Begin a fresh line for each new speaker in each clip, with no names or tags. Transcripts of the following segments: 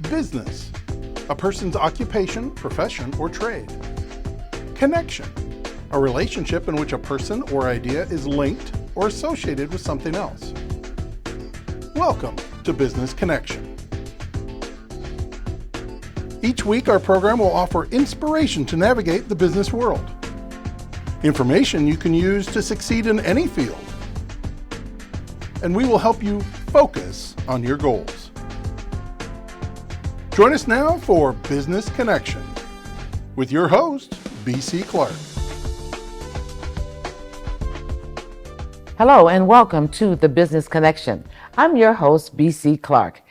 Business, a person's occupation, profession, or trade. Connection, a relationship in which a person or idea is linked or associated with something else. Welcome to Business Connection. Each week, our program will offer inspiration to navigate the business world. Information you can use to succeed in any field. And we will help you focus on your goals. Join us now for Business Connection with your host, B.C. Clark.
Hello and welcome to the Business Connection. I'm your host, B.C. Clark.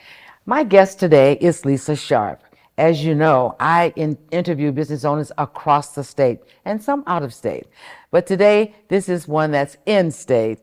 My guest today is Lisa Sharp. As you know, I interview business owners across the state and some out of state. But today, this is one that's in state.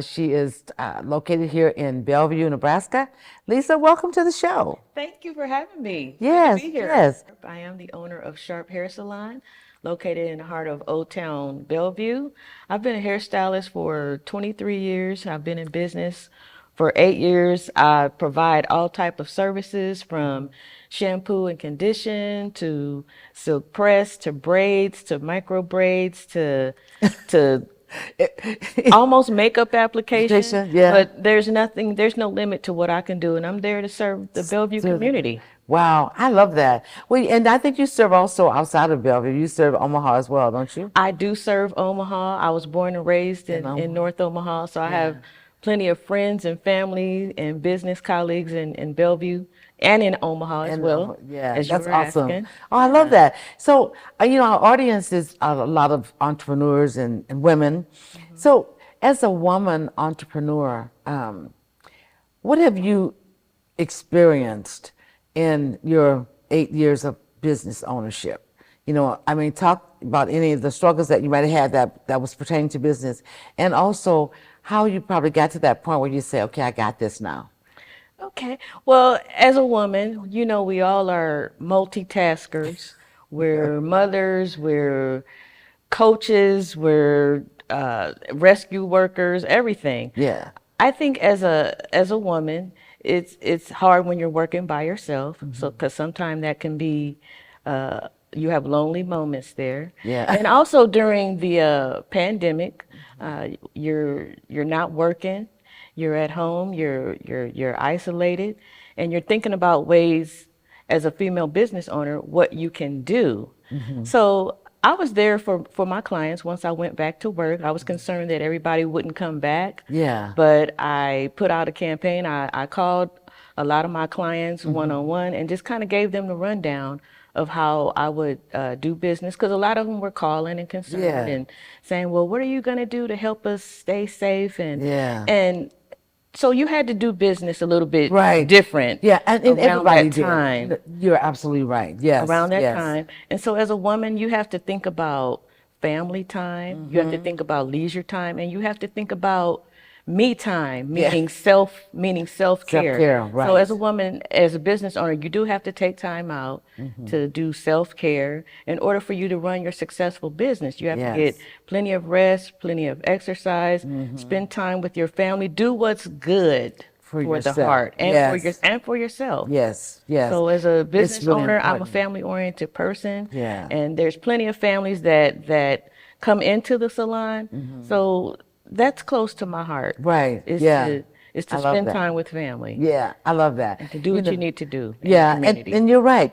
She is located here in Bellevue, Nebraska. Lisa, welcome to the show.
Thank you for having me.
Yes,
Good to be here.
yes.
I am the owner of Sharp Hair Salon, located in the heart of Old Town Bellevue. I've been a hairstylist for 23 years. I've been in business for 8 years. I provide all type of services from shampoo and condition to silk press to braids to micro braids to almost makeup application.
Yeah.
But there's no limit to what I can do, and I'm there to serve the Bellevue community.
Wow, I love that. Well, and I think you serve also outside of Bellevue. You serve Omaha as well, don't you?
I do serve Omaha. I was born and raised in North Omaha, so I have plenty of friends and family and business colleagues in Bellevue and in Omaha as well.
Yeah,
as
that's
you were
awesome.
asking.
Oh, I love that. So, our audience is a lot of entrepreneurs and women. Mm-hmm. So, as a woman entrepreneur, what have you experienced in your 8 years of business ownership? Talk about any of the struggles that you might have had that was pertaining to business, and also how you probably got to that point where you say, okay, I got this now.
Okay. Well, as a woman, we all are multitaskers. We're mothers, we're coaches, we're rescue workers, everything.
Yeah.
I think as a woman, it's hard when you're working by yourself. Mm-hmm. So, because sometimes that can be, you have lonely moments there.
Yeah.
And also during the pandemic, you're not working. You're at home, you're isolated, and you're thinking about ways as a female business owner, what you can do. Mm-hmm. So I was there for my clients once I went back to work. I was concerned that everybody wouldn't come back.
Yeah.
But I put out a campaign. I called a lot of my clients one-on-one and just kind of gave them the rundown of how I would do business, because a lot of them were calling and concerned and saying, well, what are you going to do to help us stay safe? And so you had to do business a little bit different.
Yeah, and everybody did.
Time.
You're absolutely right. Yes.
Around that time. And so as a woman, you have to think about family time, you have to think about leisure time, and you have to think about me time, meaning self-care.
Self-care, right.
So as a woman, as a business owner, you do have to take time out to do self-care in order for you to run your successful business. You have to get plenty of rest, plenty of exercise, spend time with your family, do what's good for the heart and for yourself.
Yes, yes.
So as a business
really
owner,
important.
I'm a family-oriented person.
Yeah.
And there's plenty of families that come into the salon. So that's close to my heart.
Right.
Is to spend time with family.
Yeah, I love that.
And to do what you need to do.
And you're right.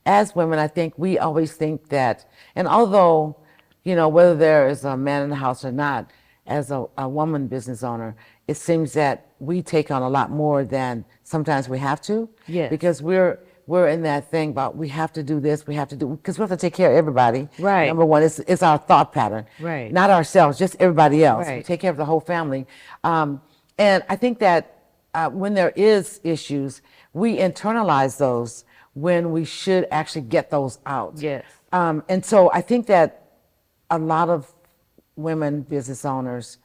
As women, I think we always think that, and although, whether there is a man in the house or not, as a woman business owner, it seems that we take on a lot more than sometimes we have to.
Yes.
Because we're in that thing about we have to do this, because we have to take care of everybody.
Right.
Number one, it's our thought pattern.
Right.
Not ourselves, just everybody else.
Right.
We take care of the whole family. And I think that when there is issues, we internalize those when we should actually get those out.
Yes.
And so I think that a lot of women business owners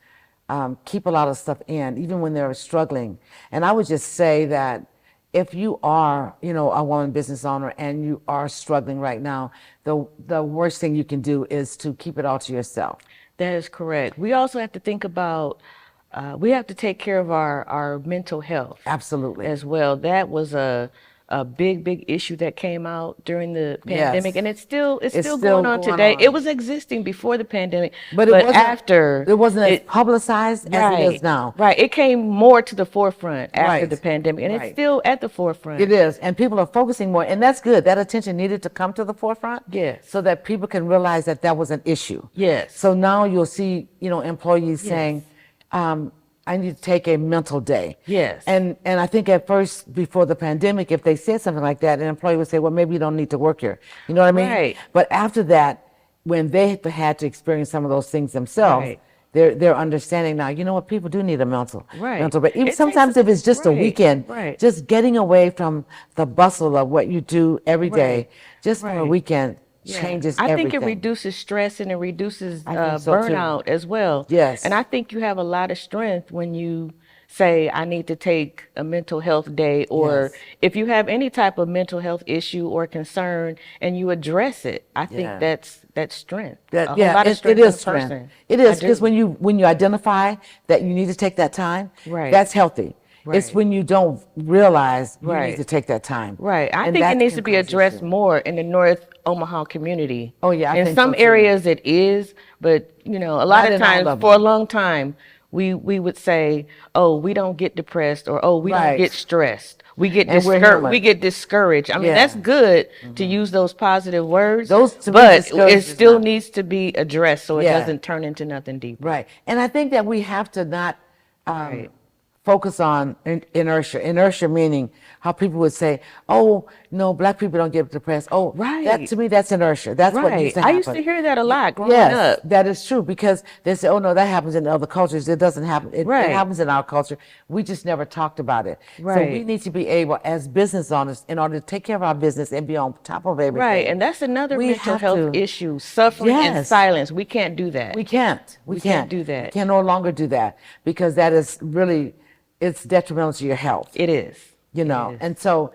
keep a lot of stuff in, even when they're struggling. And I would just say that if you are, a woman business owner and you are struggling right now, the worst thing you can do is to keep it all to yourself.
That is correct. We also have to think about, we have to take care of our mental health.
Absolutely.
As well. That was a a big issue that came out during the
Yes.
pandemic, and it's still
still
going on
going
today.
on.
It was existing before the pandemic,
But
but after
it wasn't as
it,
publicized as it is now.
right, it came more to the forefront after
Right.
the pandemic, and
Right.
it's still at the forefront.
It is, and people are focusing more, and that's good. That attention needed to come to the forefront,
Yes.
so that people can realize that that was an issue.
Yes.
So now you'll see, employees saying, "I need to take a mental day."
Yes.
And I think at first, before the pandemic, if they said something like that, an employee would say, "Well, maybe you don't need to work here." You know what I mean?
Right.
But after that, when they had to experience some of those things themselves.
Right.
They're understanding now. You know what? People do need a mental break. Even
It
sometimes
takes-
if it's just a
right,
weekend,
right.
just getting away from the bustle of what you do every day,
Right,
just for a
right.
weekend
Yeah.
changes
I
everything.
think it reduces stress and it reduces
I think so, too.
burnout as well.
Yes.
And I think you have a lot of strength when you say, I need to take a mental health day, or
Yes.
if you have any type of mental health issue or concern and you address it, I think
Yeah.
that's strength.
That,
A whole
yeah,
lot of
it
strength
is
in a
strength.
person.
It is
I
because
do.
when you identify that you need to take that time,
Right.
that's healthy. It's
Right.
when you don't realize you
Right.
need to take that time.
Right. I
And
think
that
it needs
can
to be
cause
addressed
issue.
more in the North Omaha community.
Oh, yeah, I
In
think
some
so, too.
areas it is, but a lot
Not
of
in all
times
of
for a
them.
long time we would say, "Oh, we don't get depressed," or "Oh, we don't
Right.
get stressed. We get
And we're human.
we get discouraged." I mean,
Yeah.
that's good to use those positive words,
Those, to me,
but
discouraged
it
is
still
not.
needs to be addressed so it
Yeah.
doesn't turn into nothing deeper.
Right. And I think that we have to not
Right.
focus on inertia. Inertia meaning how people would say, "Oh, no, black people don't get depressed." Oh,
Right.
that to me, that's inertia. That's what
Right.
used to
I
happen.
used to hear that a lot growing
Yes,
up.
that is true because they say, "Oh no, that happens in other cultures. It doesn't happen. It
Right.
happens in our culture. We just never talked about it." So we
Right.
need to be able, as business owners, in order to take care of our business and be on top of everything.
Right, and that's another
we
mental
have
health
to-
issue, suffering and
Yes.
silence. We can't do that.
We can't. We
can't do that.
We can no longer do that because that is really, it's detrimental to your health.
It is.
You know,
is.
and so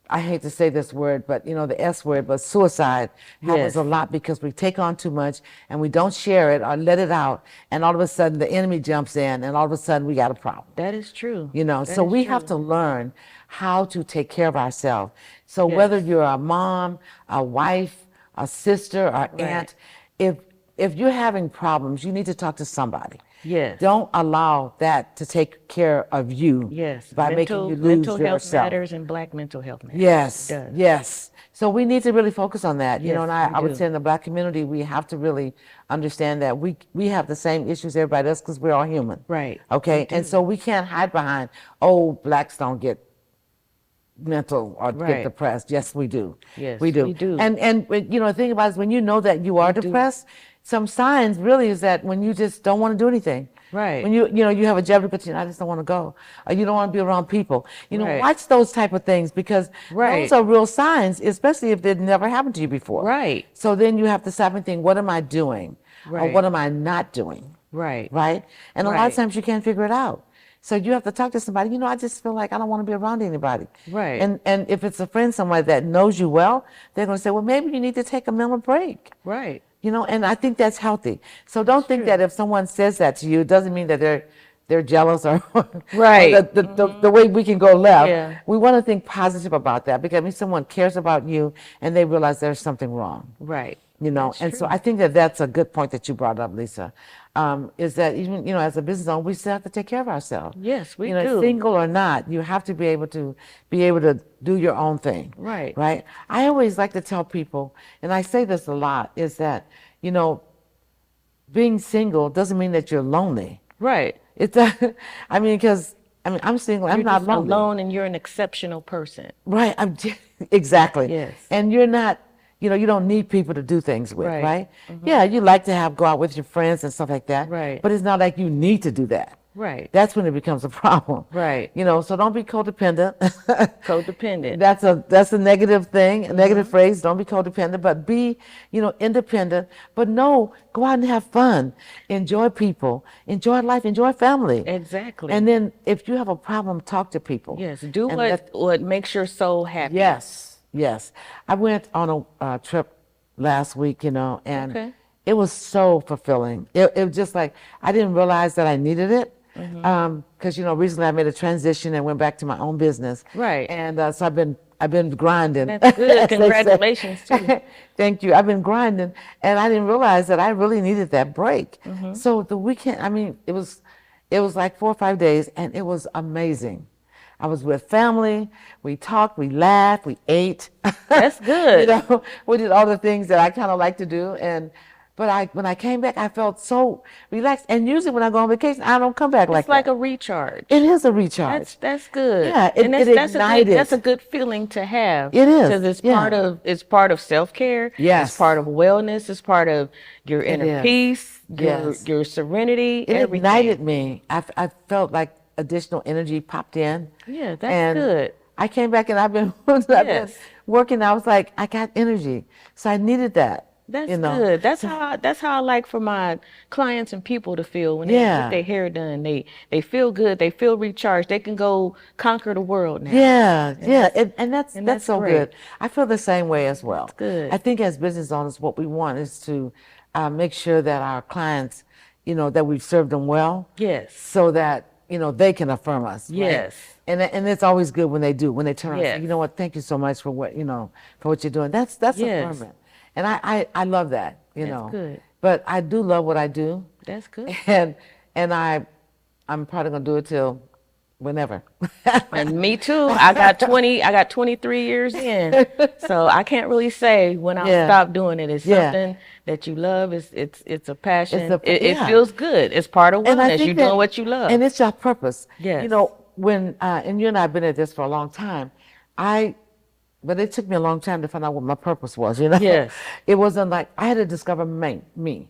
I hate to say this word, but the S word, but suicide happens
Yes.
a lot because we take on too much and we don't share it or let it out, and all of a sudden the enemy jumps in, and all of a sudden we got a problem.
That is true. That
So
is
we
true.
have to learn how to take care of ourselves. So whether you're a mom, a wife, a sister, or aunt, if you're having problems, you need to talk to somebody.
Yes.
Don't allow that to take care of you.
Yes.
By making you lose
mental health
yourself.
matters and Black mental health matters.
Yes,
It does.
yes. So we need to really focus on that.
Yes,
And
we
I would
do.
say in the Black community, we have to really understand that we have the same issues everybody else because we're all human.
Right.
Okay. And so we can't hide behind, "Oh, Blacks don't get mental or get
Right.
depressed." Yes, we do.
Yes,
we do.
we do.
And the thing about it is when you know that you are depressed, some signs really is that when you just don't want to do anything.
Right.
When you have a job, but I just don't want to go, or you don't want to be around people.
Right.
Watch those type of things because
Right.
those are real signs, especially if they've never happened to you before.
Right.
So then you have to stop and think, what am I doing? Or
Right.
what am I not doing?
Right.
Right? And a lot
Right.
of times you can't figure it out. So you have to talk to somebody. I just feel like I don't want to be around anybody.
Right.
And if it's a friend, somebody that knows you well, they're going to say, well, maybe you need to take a mental break.
Right.
And I think that's healthy. So don't think that if someone says that to you, it doesn't mean that they're jealous or
Right.
or the way we can go left.
Yeah.
We want to think positive about that because it means someone cares about you and they realize there's something wrong.
Right.
And so I think that that's a good point that you brought up, Lisa. Is that even as a business owner, we still have to take care of ourselves.
Yes, we do.
Single or not, you have to be able to do your own thing.
Right.
Right. I always like to tell people, and I say this a lot, is that being single doesn't mean that you're lonely.
Right.
It's because I'm single. I'm
You're
not
just
lonely.
alone and you're an exceptional person.
Right. Exactly.
Yes.
And you're not, you don't need people to do things with,
Right.
right? Yeah, you like to go out with your friends and stuff like that.
Right.
But it's not like you need to do that.
Right.
That's when it becomes a problem.
Right.
So don't be codependent.
Codependent.
That's a negative thing, a negative phrase. Don't be codependent, but be, independent. But no, go out and have fun. Enjoy people. Enjoy life. Enjoy family.
Exactly.
And then if you have a problem, talk to people.
Yes. Do
And
what makes your soul happy.
Yes, yes. I went on a trip last week, and
Okay.
it was so fulfilling. It was just like I didn't realize that I needed it. Because recently I made a transition and went back to my own business.
Right.
And so I've been grinding.
That's good.
as they say.
Congratulations, too.
Thank you. I've been grinding, and I didn't realize that I really needed that break. So the weekend, I mean, it was like 4 or 5 days, and it was amazing. I was with family. We talked, we laughed, we ate.
That's good.
We did all the things that I kind of like to do. But when I came back, I felt so relaxed. And usually when I go on vacation, I don't come back like
It's like
that.
a recharge.
It is a recharge.
That's good.
Yeah,
And
it ignited.
that's a good feeling to have.
It is,
because
yeah.
it's part of self-care.
Yes.
It's part of wellness. It's part of your inner
is.
peace,
Yes.
your serenity.
It
everything.
ignited me. I felt like additional energy popped in.
Yeah, that's
and
good.
I came back and I've been
Yes.
working. I was like, I got energy, so I needed that.
That's good. That's how I like for my clients and people to feel when they
Yeah.
get their hair done. They feel good. They feel recharged. They can go conquer the world now.
Yeah, yeah, and that's
that's
so
great.
good. I feel the same way as well.
good.
I think as business owners, what we want is to make sure that our clients, that we've served them well.
Yes.
So that they can affirm us. Right?
Yes.
And it's always good when they do, when they turn around and
Yes.
say, you know what, thank you so much for what for what you're doing. That's
Yes.
affirming, and I love that.
That's good.
But I do love what I do,
That's good.
and I'm probably gonna do it till whenever.
And me too. I got 23 years in. So I can't really say when I'll
Yeah.
stop doing it. It's
Yeah.
something that you love. It's a passion.
It's
It
yeah.
feels good. It's part of
And I
wellness.
think
You're
that-
doing what you love.
and it's your purpose.
Yes.
When and you and I have been at this for a long time. But it took me a long time to find out what my purpose was.
Yes.
It wasn't like I had to discover me.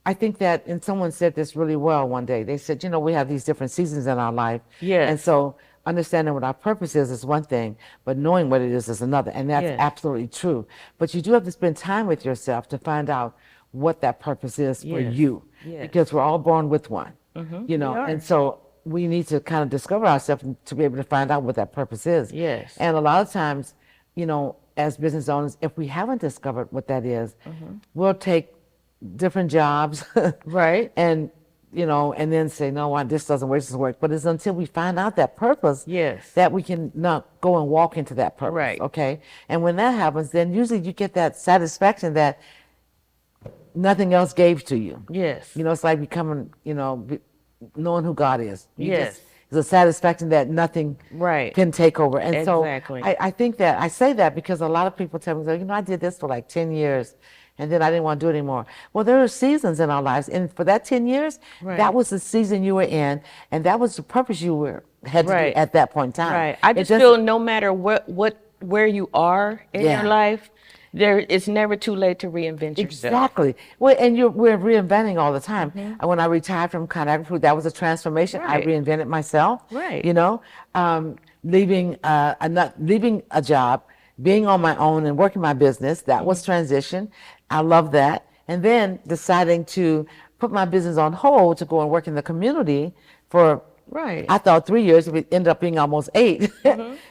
I think that, and someone said this really well one day. They said, we have these different seasons in our life.
Yes.
And so understanding what our purpose is one thing, but knowing what it is another. And that's
Yes.
absolutely true. But you do have to spend time with yourself to find out what that purpose is for
Yes.
you.
Yes.
Because we're all born with one.
We are.
And so we need to kind of discover ourselves to be able to find out what that purpose is.
Yes.
And a lot of times, as business owners, if we haven't discovered what that is, we'll take different jobs.
Right.
And, and then say, no, this doesn't work, this doesn't work. But it's until we find out that purpose
Yes.
that we can not go and walk into that purpose.
Right.
Okay. And when that happens, then usually you get that satisfaction that nothing else gave to you.
Yes.
It's like becoming, knowing who God is.
Yes.
It's a satisfaction that nothing
Right.
can take over. And
Exactly.
so I think that I say that because a lot of people tell me, I did this for like 10 years and then I didn't want to do it anymore. Well, there are seasons in our lives. And for that 10 years,
Right.
that was the season you were in. And that was the purpose you had to
Right.
do at that point in time.
Right. I
It
just feel no matter where you are in
Yeah.
your life, it's never too late to reinvent yourself.
Exactly. Well, and we're reinventing all the time. And when I retired from ConAgra Food, that was a transformation.
Right.
I reinvented myself.
Right.
Leaving a job, being on my own and working my business. That was transition. I love that. And then deciding to put my business on hold to go and work in the community for.
Right.
I thought 3 years, it ended up being almost 8.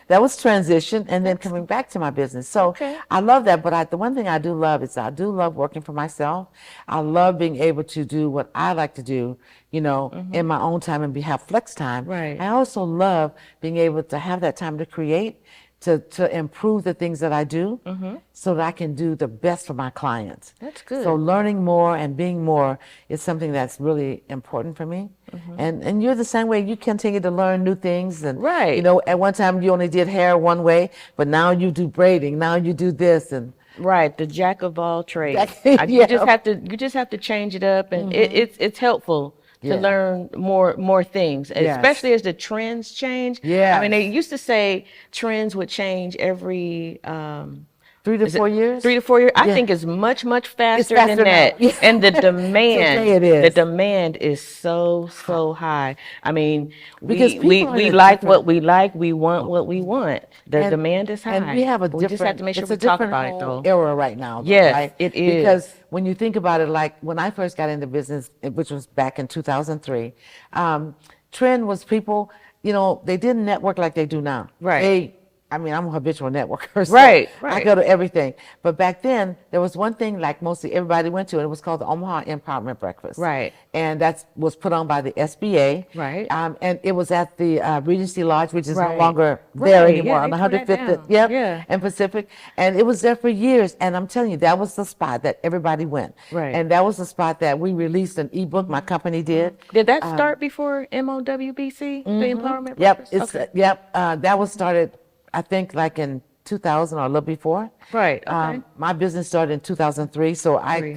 That was transition, and then coming back to my business. So
Okay.
I love that, but the one thing I do love is I do love working for myself. I love being able to do what I like to do, in my own time and have flex time.
Right.
I also love being able to have that time to create, to improve the things that I do so that I can do the best for my clients.
That's good.
So learning more and being more is something that's really important for me. And you're the same way. You continue to learn new things. And,
Right.
at one time you only did hair one way, but now you do braiding. Now you do this. And
Right, the jack of all trades.
Yeah.
You just have to change it up, and it's helpful to
Yeah.
learn more things,
Yes.
especially as the trends change.
Yes.
I mean, they used to say trends would change every
3 to 4 years?
3 to 4 years. I
Yeah.
think it's much faster
faster
than that.
now. Yeah.
And the demand,
Today it is.
the demand is so high. I mean,
Because
we
people are in a
like
different-
what we like. We want what we want. The
And-
demand is high.
And we have a
We
different,
just have to make sure
it's
we
a
talk
different
about it,
whole
though.
era right now. Though,
Yes,
right?
it is.
Because when you think about it, like when I first got into business, which was back in 2003, trend was people, they didn't network like they do now.
Right.
I mean, I'm a habitual networker, so
Right,
I
right.
go to everything. But back then, there was one thing like mostly everybody went to, and it was called the Omaha Empowerment Breakfast.
Right.
And that was put on by the SBA.
Right.
And it was at the Regency Lodge, which is no
Right.
longer there
Right,
anymore,
yeah,
on
they tore that
105th,
down.
yep,
Yeah.
and Pacific. And it was there for years. And I'm telling you, that was the spot that everybody went.
Right.
And that was the spot that we released an ebook, my company did.
Did that start before MOWBC, the Empowerment
Yep,
Breakfast?
it's
Okay.
that was started, I think, like in 2000 or a little before.
Right, okay.
My business started in 2003, so I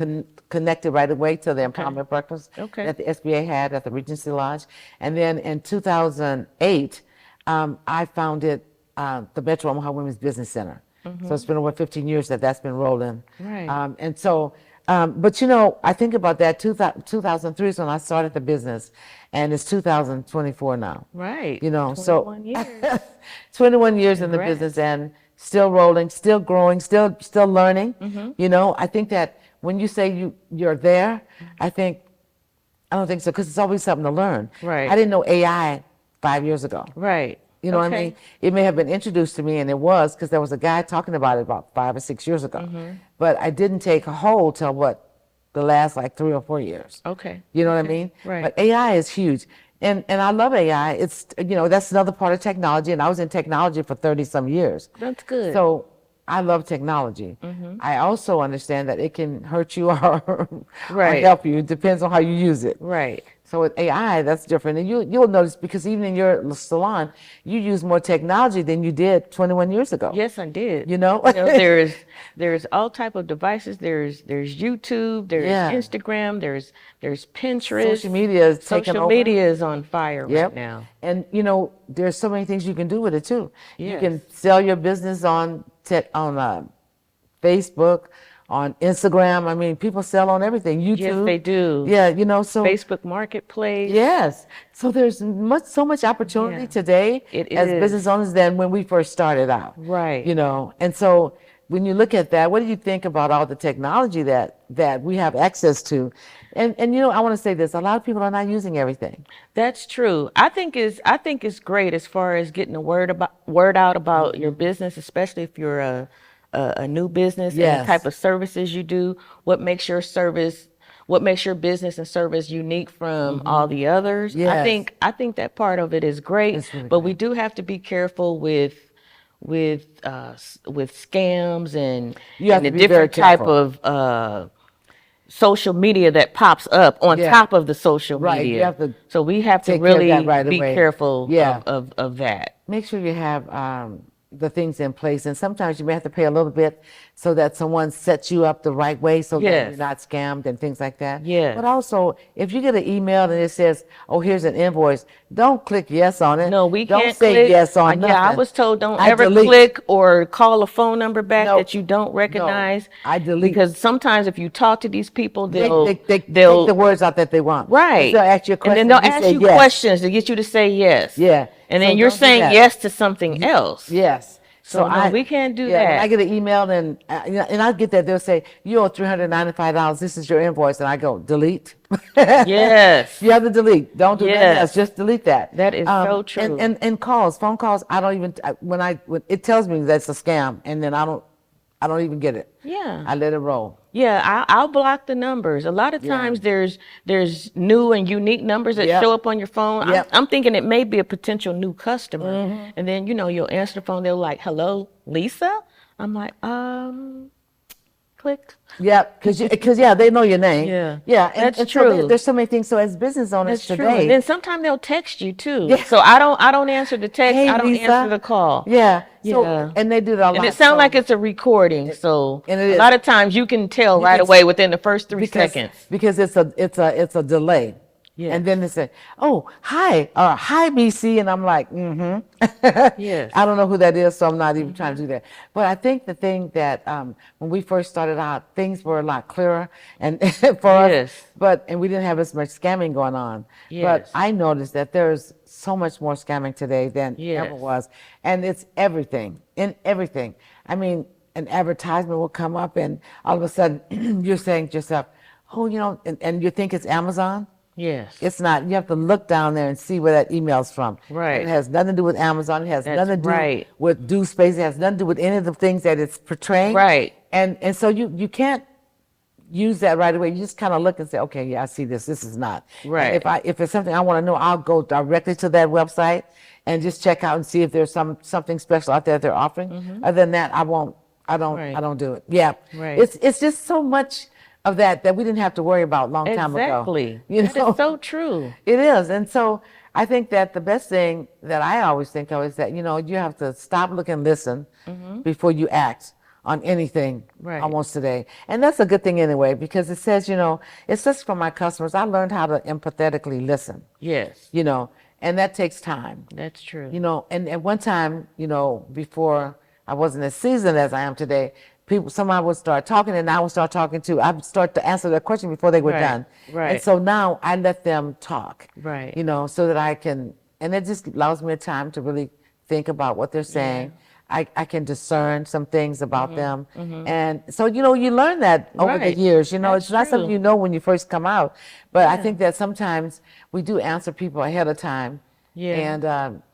connected right away to the Empowerment Breakfast
Okay.
that the SBA had at the Regency Lodge. And then in 2008, I founded the Metro Omaha Women's Business Center. So it's been over 15 years that that's been rolling.
Right.
And so, but you know, I think about that, 2003 is when I started the business, and it's 2024 now.
Right.
You know,
21
so
years.
21 years in the
Congrats.
business and still rolling, still growing, still learning.
Mm-hmm.
You know, I think that when you say you're there, I don't think so, because it's always something to learn.
Right.
I didn't know AI 5 years ago.
Right.
You know what I
Okay.
mean? It may have been introduced to me, and it was because there was a guy talking about it about 5 or 6 years ago.
Mm-hmm.
But I didn't take a hold till the last like 3 or 4 years.
Okay.
You know what I mean?
Right.
But AI is huge. And I love AI. It's, you know, that's another part of technology. And I was in technology for 30 some years.
That's good.
So I love technology. I also understand that it can hurt you or
Right.
help you. It depends on how you use it.
Right.
So with AI, that's different. And you'll notice, because even in your salon, you use more technology than you did 21 years ago.
Yes, I did.
You know?
There's all type of devices. There's YouTube. There's
Yeah.
Instagram. There's Pinterest.
Social media is taking
Social
over.
media is on fire
Yep.
right now.
And you know, there's so many things you can do with it too. You
Yes.
can sell your business on Facebook, on Instagram. I mean, people sell on everything. YouTube.
Yes, they do.
Yeah, you know, so
Facebook Marketplace.
yes. So there's so much opportunity
Yeah.
today
It
as
is.
business owners than when we first started out.
Right.
You know, and so when you look at that, what do you think about all the technology that we have access to? And you know, I want to say this: a lot of people are not using everything.
That's true. I think it's great as far as getting the word out about your business, especially if you're a new business and
Yes.
the type of services you do. What makes your business and service unique from all the others?
Yes.
I think that part of it is great,
It's really
but we do have to be careful with scams and,
You have
and the
to be very
different type
careful.
of social media that pops up on
Yeah.
top of the social
Right, you
media.
have to
So we have to
take care of
really
that right
be
away.
careful
Yeah.
of that.
Make sure you have the things in place, and sometimes you may have to pay a little bit so that someone sets you up the right way, so that
Yes.
you're not scammed and things like that.
Yes.
But also, if you get an email and it says, "Oh, here's an invoice," don't click yes on it.
No, we
don't
can't
say
click.
yes on nothing.
Yeah, I was told don't
I
ever
delete.
click or call a phone number back
No.
that you don't recognize.
I delete.
Because sometimes if you talk to these people,
They
they'll
take
they'll
the words out that they want.
right.
They'll ask you a question.
and then they'll
you
ask
say
you
yes.
questions to get you to say yes.
Yeah.
And
So
then you're
don't do
saying
that.
yes to something else.
Yes.
So no, we can't do
yeah, When
that.
I get an email and I get that, they'll say, "You owe $395. This is your invoice," and I go, "Delete."
Yes.
You have to delete. Don't do
Yes.
that. Else. Just delete that.
That is so true.
And phone calls. I don't even when it tells me that's a scam, and then I don't even get it.
Yeah.
I let it roll.
Yeah, I'll block the numbers. A lot of times there's new and unique numbers that
Yep.
show up on your phone.
Yep.
I'm thinking it may be a potential new customer. And then, you'll answer the phone. They're like, "Hello, Lisa?" I'm like, click.
Yeah, because they know your name.
Yeah.
Yeah,
That's
so
true.
there's so many things. So as business owners
That's true. And
today,
then sometimes they'll text you too.
Yeah.
So I don't answer the text.
"Hey,
I don't
Lisa."
answer the call.
Yeah. So,
Yeah.
and they do that a lot.
And it sounds
So-
like it's a recording. So
and it
a
is.
lot of times you can tell right
can
away within the first 3 seconds.
because it's a delay.
Yes.
And then they say, "Oh, hi, hi, BC," and I'm like, "Mm-hmm."
Yes.
I don't know who that is, so I'm not even trying to do that. But I think the thing that when we first started out, things were a lot clearer and for us.
Yes.
And we didn't have as much scamming going on.
Yes.
But I noticed that there's so much more scamming today than
Yes.
ever was, and it's everything in everything. I mean, an advertisement will come up, and all of a sudden you're saying to yourself, "Oh, and you think it's Amazon."
Yes.
It's not. You have to look down there and see where that email's from.
Right.
It has nothing to do with Amazon. It has
That's
nothing to do
right.
with due space. It has nothing to do with any of the things that it's portraying.
Right.
And so you can't use that right away. You just kind of look and say, okay, yeah, I see this. This is not. And
Right.
if it's something I want to know, I'll go directly to that website and just check out and see if there's something special out there they're offering. Other than that, I won't. I don't.
Right.
I don't do it. Yeah.
Right.
It's just so much of that we didn't have to worry about a long time ago.
Exactly.
You
That
know?
is so true.
It is. And so I think that the best thing that I always think of is that, you have to stop, look, and listen before you act on anything
Right.
almost today. And that's a good thing anyway, because it says, it's just for my customers. I learned how to empathetically listen,
Yes.
and that takes time.
That's true.
And at one time, before I wasn't as seasoned as I am today, somebody would start talking and I would start talking too. I'd start to answer their question before they were
Right,
done.
right.
And so now I let them talk.
Right.
So that I can, and it just allows me a time to really think about what they're saying. I can discern some things about them. And so, you learn that over the
Right.
years.
That's
It's not something
true.
you know when you first come out. But I think that sometimes we do answer people ahead of time.
Yeah.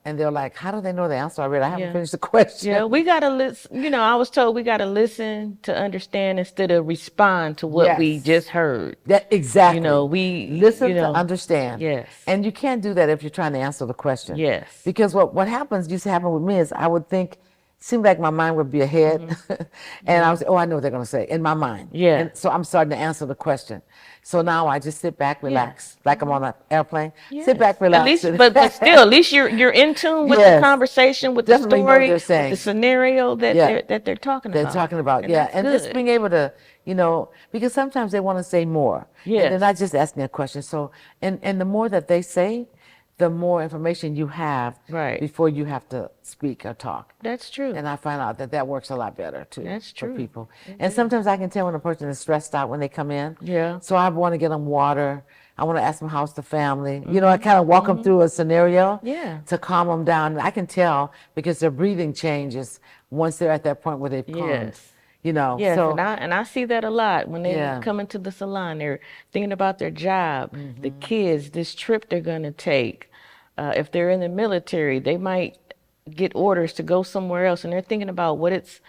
And they're like, how do they know the answer already? I haven't
Yeah.
finished the question.
Yeah, we gotta listen. I was told we gotta listen to understand instead of respond to what we
Yes.
just heard.
Exactly.
We
Listen to understand.
Yes.
And you can't do that if you're trying to answer the question.
Yes.
Because what happens, used to happen with me is I would think, seemed like my mind would be ahead. And I was, I know what they're going to say in my mind.
Yeah.
And so I'm starting to answer the question. So now I just sit back, relax, like I'm on an airplane. Sit back, relax.
At least, but still, at least you're in tune with
Yes.
the conversation, with
Definitely know
the
what
story,
they're
with
saying.
the scenario that
Yeah.
they're talking
They're
about.
talking about,
And
yeah.
that's
And just
good.
being able to, because sometimes they want to say more.
Yes.
And they're not just asking a question. So, and the more that they say, the more information you have
Right.
before you have to speak or talk.
That's true.
And I find out that works a lot better too.
That's
for
true.
people. And sometimes I can tell when a person is stressed out when they come in.
Yeah.
So I want to get them water. I want to ask them how's the family. I kind of walk them through a scenario
Yeah.
to calm them down. I can tell because their breathing changes once they're at that point where they've calmed.
Yes.
Oh,
Yes,
so
and I see that a lot when they
Yeah.
come into the salon. They're thinking about their job, the
Mm-hmm.
kids, this trip they're going to take. If they're in the military, they might get orders to go somewhere else, and they're thinking about what it's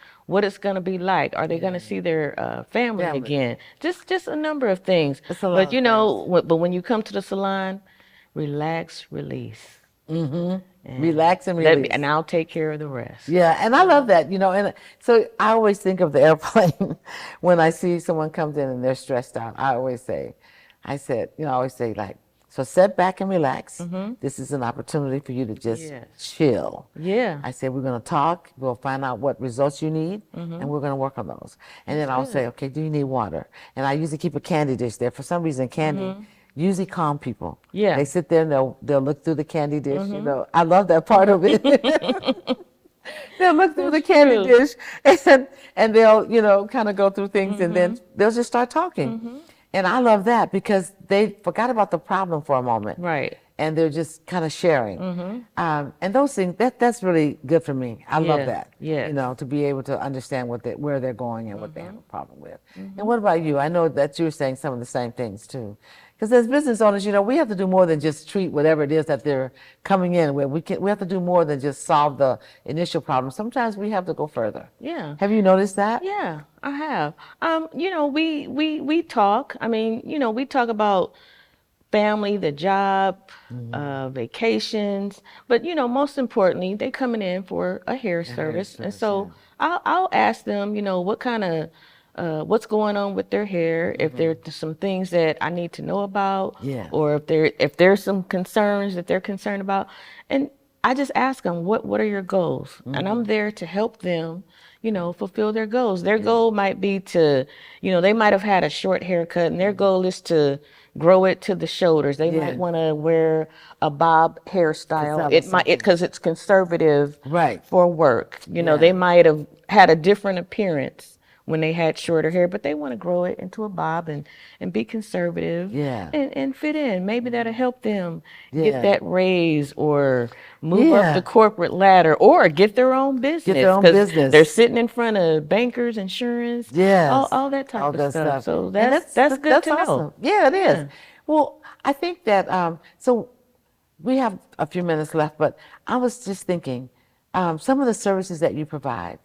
going to be like. Are they going to see their family
Family.
again? Just a number of things.
It's a lot
But
of
but when you come to the salon, relax, release.
relax and release.
And I'll take care of the rest.
Yeah, and I love that, and so I always think of the airplane when I see someone comes in and they're stressed out. I always say, I always say like, so sit back and relax. This is an opportunity for you to just
Yes.
chill.
Yeah.
I said, we're going to talk. We'll find out what results you need, and we're going to work on those. And then I'll say, okay, do you need water? And I usually keep a candy dish there. For some reason, candy usually calm people.
Yeah.
They sit there and they'll look through the candy dish. I love that part of it. They'll look through the candy
true.
dish and they'll, kind of go through things and then they'll just start talking. And I love that because they forgot about the problem for a moment.
Right.
And they're just kind of sharing. And those things, that's really good for me. I love
Yes,
that.
yes.
To be able to understand where they're going and what they have a problem with. And what about you? I know that you're saying some of the same things too. Because as business owners, we have to do more than just treat whatever it is that they're coming in with. We have to do more than just solve the initial problem. Sometimes we have to go further.
Yeah.
Have you noticed that?
Yeah, I have. We talk. I mean, we talk about family, the job, vacations, but most importantly, they coming in for a hair service, and
service,
so I'll ask them, what kind of what's going on with their hair, if there's some things that I need to know about,
Yeah.
or if there's some concerns that they're concerned about, and I just ask them, what are your goals? And I'm there to help them, fulfill their goals. Their goal might be to, they might have had a short haircut and their goal is to grow it to the shoulders. They
Yeah.
might want to wear a bob hairstyle.
Conservative
It might, because it's conservative
Right.
for work. They might have had a different appearance when they had shorter hair, but they want to grow it into a bob and be conservative
Yeah.
and fit in. Maybe that'll help them
Yeah.
get that raise or move
Yeah.
up the corporate ladder or get their own business.
their own
'cause
business.
They're sitting in front of bankers, insurance,
Yes.
all that type
All
of
that
stuff. So
And
that's good to
awesome.
know.
Yeah, it is. Well, I think that so we have a few minutes left, but I was just thinking some of the services that you provide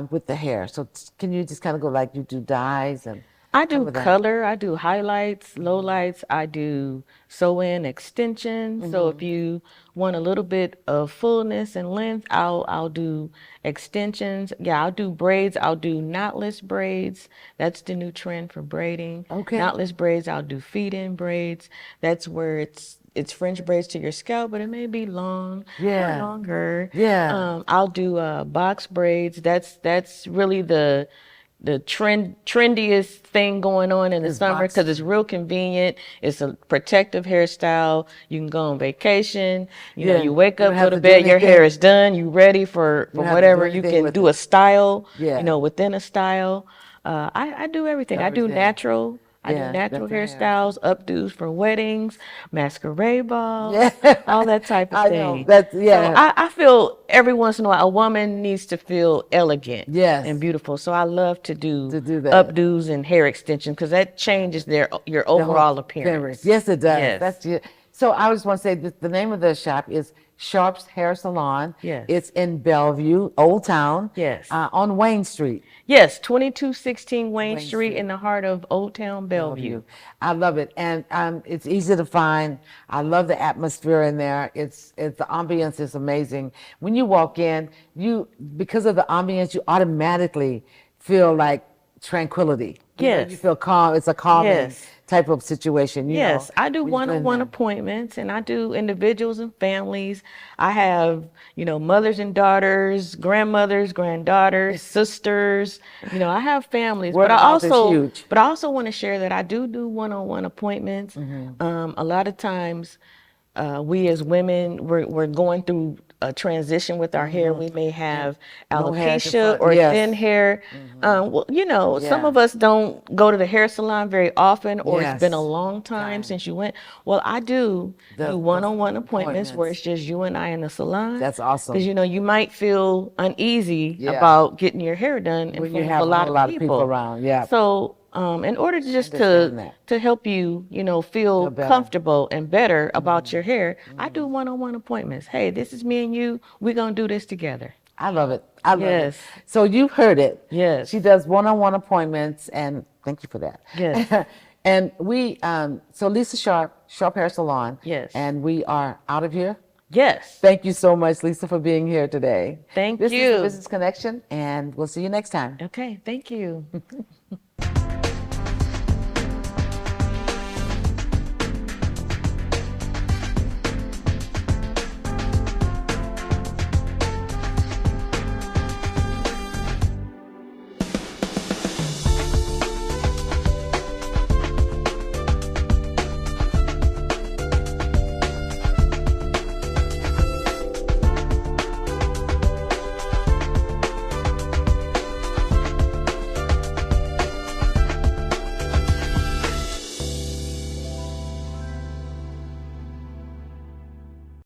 with the hair. So can you just kind of go like you do dyes and
I
some
do
of that?
color, I do highlights, lowlights, I do sew-in extensions. So if you want a little bit of fullness and length, I'll do extensions. Yeah, I'll do braids. I'll do knotless braids. That's the new trend for braiding.
Okay.
Knotless braids, I'll do feed-in braids. That's where it's French braids to your scalp, but it may be long
Yeah.
or longer.
Yeah.
I'll do box braids. That's really the trendiest thing going on in the
Is
summer
box-
because it's real convenient. It's a protective hairstyle. You can go on vacation. You know,
Yeah,
you wake
you
up,
don't
go
have
to
to do
bed, your hair
anything.
is done. You ready for
don't have to do
whatever. You
anything
can
with
do
it.
a style,
Yeah.
you know, within a style. I do everything. I do
Everything.
natural. I
Yeah,
do natural
that's the hair.
hairstyles, updos for weddings, masquerade balls,
Yeah.
all that type of
I
thing.
know. That's yeah.
So I feel every once in a while a woman needs to feel elegant
Yes.
and beautiful. So I love to do
that.
updos and hair extensions because that changes your
The whole
overall appearance.
Yes, it does.
Yes.
That's it. So I just want to say that the name of the shop is Sharp's Hair Salon.
Yes.
It's in Bellevue, Old Town.
Yes.
On Wayne Street.
Yes, 2216 Wayne
Street.
Street in the heart of Old Town Bellevue.
I love it, and it's easy to find. I love the atmosphere in there. It's the ambience is amazing. When you walk in, because of the ambience, you automatically feel like tranquility. You know,
Yes.
you feel calm. It's a calming
Yes.
type of situation. You
Yes,
know,
I do
when you go in
one-on-one
there.
appointments and I do individuals and families. I have, you know, mothers and daughters, grandmothers, granddaughters, sisters. You know, I have families,
Word
but I
of mouth is
also
huge.
but I also want to share that I do one-on-one appointments. A lot of times we as women we're going through a transition with our hair. We may have
No hair at the
alopecia
front.
or
Yes.
thin hair. Well, you know, some
Yeah.
of us don't go to the hair salon very often, or it's been a
Yes.
long time since you went. Well, I do
The
one-on-one appointments where
appointments.
it's just you and I in the salon.
That's awesome.
Because you know you might feel uneasy
Yeah.
about getting your hair done in
When
front
you
of
have
a lot
a lot
of
of people around, yeah.
So in order to just
Understand that.
to help you, you know, feel
better.
comfortable and better about your hair, I do one-on-one appointments. Hey, this is me and you. We're gonna do this together.
I love it. I love
Yes.
it. So you've heard it.
Yes.
She does one-on-one appointments, and thank you for that.
Yes.
And we, so Lisa Sharp, Sharp Hair Salon.
Yes.
And we are out of here.
Yes.
Thank you so much, Lisa, for being here today.
Thank
This is
you.
the Business Connection, and we'll see you next time.
Okay. Thank you.